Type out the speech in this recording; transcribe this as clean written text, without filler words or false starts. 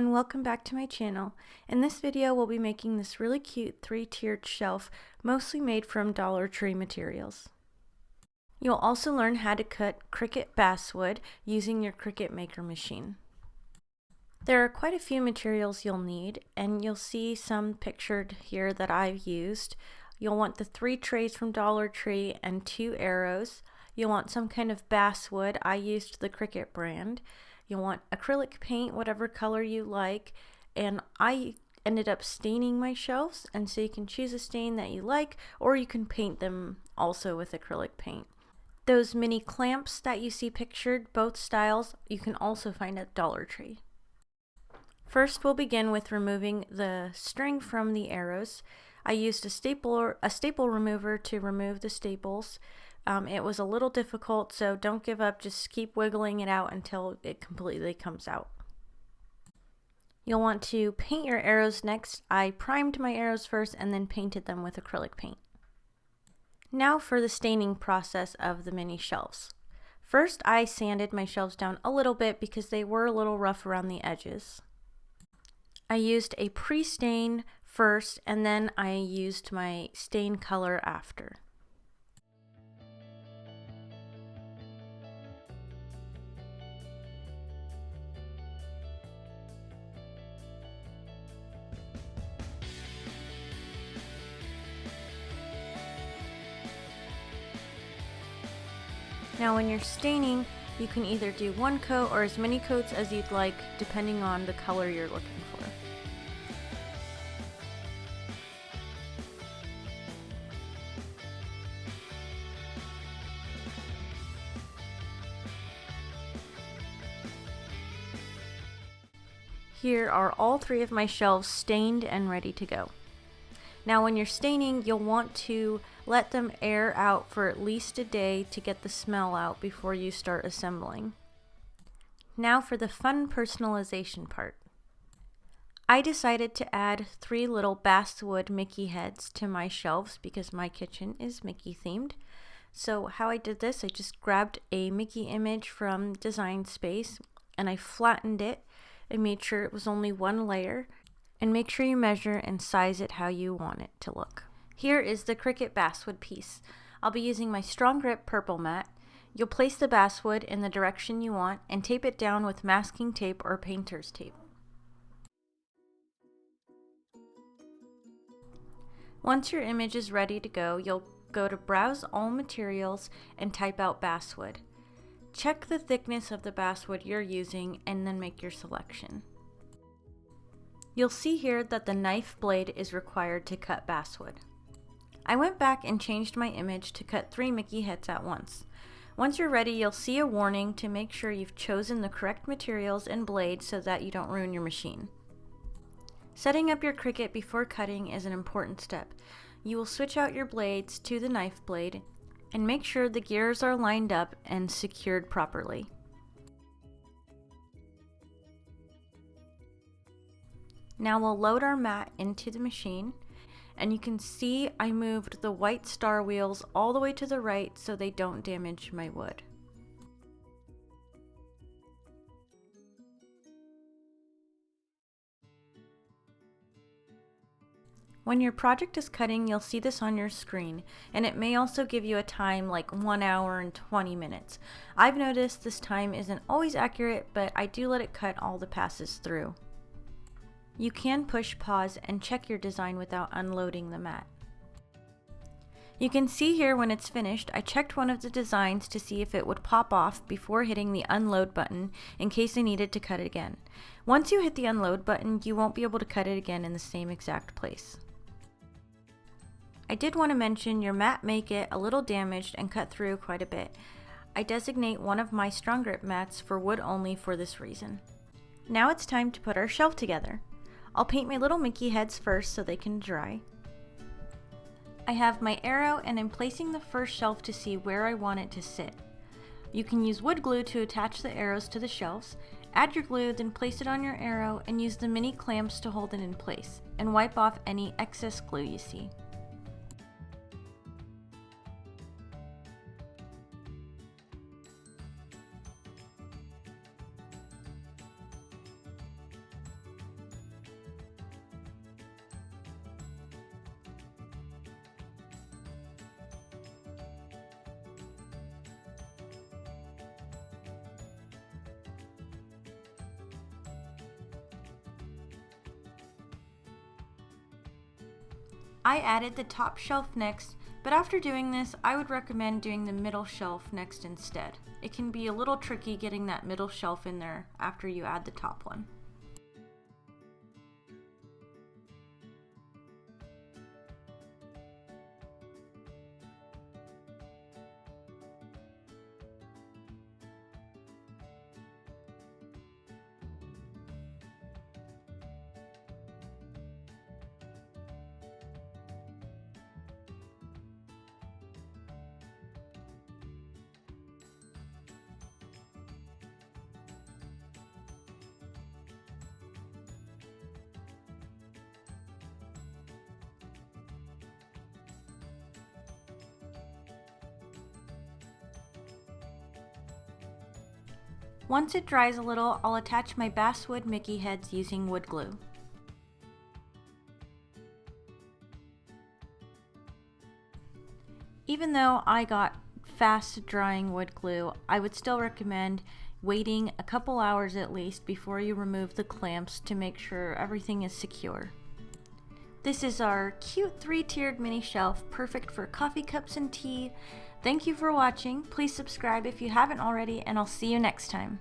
everyone, welcome back to my channel. In this video we'll be making this really cute 3-tiered shelf, mostly made from Dollar Tree materials. You'll also learn how to cut Cricut Basswood using your Cricut Maker machine. There are quite a few materials you'll need, and you'll see some pictured here that I've used. You'll want the 3 trays from Dollar Tree and 2 arrows. You'll want some kind of basswood. I used the Cricut brand. You'll want acrylic paint, whatever color you like, and I ended up staining my shelves, and so you can choose a stain that you like, or you can paint them also with acrylic paint. Those mini clamps that you see pictured, both styles, you can also find at Dollar Tree. First, we'll begin with removing the string from the arrows. I used a staple remover to remove the staples. It was a little difficult, so don't give up, just keep wiggling it out until it completely comes out. You'll want to paint your arrows next. I primed my arrows first and then painted them with acrylic paint. Now for the staining process of the mini shelves. First, I sanded my shelves down a little bit because they were a little rough around the edges. I used a pre-stain first, and then I used my stain color after. Now when you're staining, you can either do 1 coat or as many coats as you'd like, depending on the color you're looking for. Here are all 3 of my shelves stained and ready to go. Now when you're staining, you'll want to let them air out for at least a day to get the smell out before you start assembling. Now for the fun personalization part. I decided to add 3 little basswood Mickey heads to my shelves because my kitchen is Mickey themed. So how I did this, I just grabbed a Mickey image from Design Space and I flattened it and made sure it was only 1 layer. And make sure you measure and size it how you want it to look. Here is the Cricut Basswood piece. I'll be using my Strong Grip purple mat. You'll place the basswood in the direction you want and tape it down with masking tape or painter's tape. Once your image is ready to go, you'll go to Browse All Materials and type out basswood. Check the thickness of the basswood you're using and then make your selection. You'll see here that the knife blade is required to cut basswood. I went back and changed my image to cut 3 Mickey heads at once. Once you're ready, you'll see a warning to make sure you've chosen the correct materials and blade so that you don't ruin your machine. Setting up your Cricut before cutting is an important step. You will switch out your blades to the knife blade and make sure the gears are lined up and secured properly. Now we'll load our mat into the machine, and you can see I moved the white star wheels all the way to the right so they don't damage my wood. When your project is cutting, you'll see this on your screen, and it may also give you a time like 1 hour and 20 minutes. I've noticed this time isn't always accurate, but I do let it cut all the passes through. You can push pause and check your design without unloading the mat. You can see here when it's finished, I checked one of the designs to see if it would pop off before hitting the unload button in case I needed to cut it again. Once you hit the unload button, you won't be able to cut it again in the same exact place. I did want to mention your mat may get a little damaged and cut through quite a bit. I designate one of my Strong Grip mats for wood only for this reason. Now it's time to put our shelf together. I'll paint my little Mickey heads first so they can dry. I have my arrow and I'm placing the first shelf to see where I want it to sit. You can use wood glue to attach the arrows to the shelves. Add your glue, then place it on your arrow and use the mini clamps to hold it in place and wipe off any excess glue you see. I added the top shelf next, but after doing this, I would recommend doing the middle shelf next instead. It can be a little tricky getting that middle shelf in there after you add the top one. Once it dries a little, I'll attach my basswood Mickey heads using wood glue. Even though I got fast drying wood glue, I would still recommend waiting a couple hours at least before you remove the clamps to make sure everything is secure. This is our cute 3-tiered mini shelf, perfect for coffee cups and tea. Thank you for watching. Please subscribe if you haven't already, and I'll see you next time.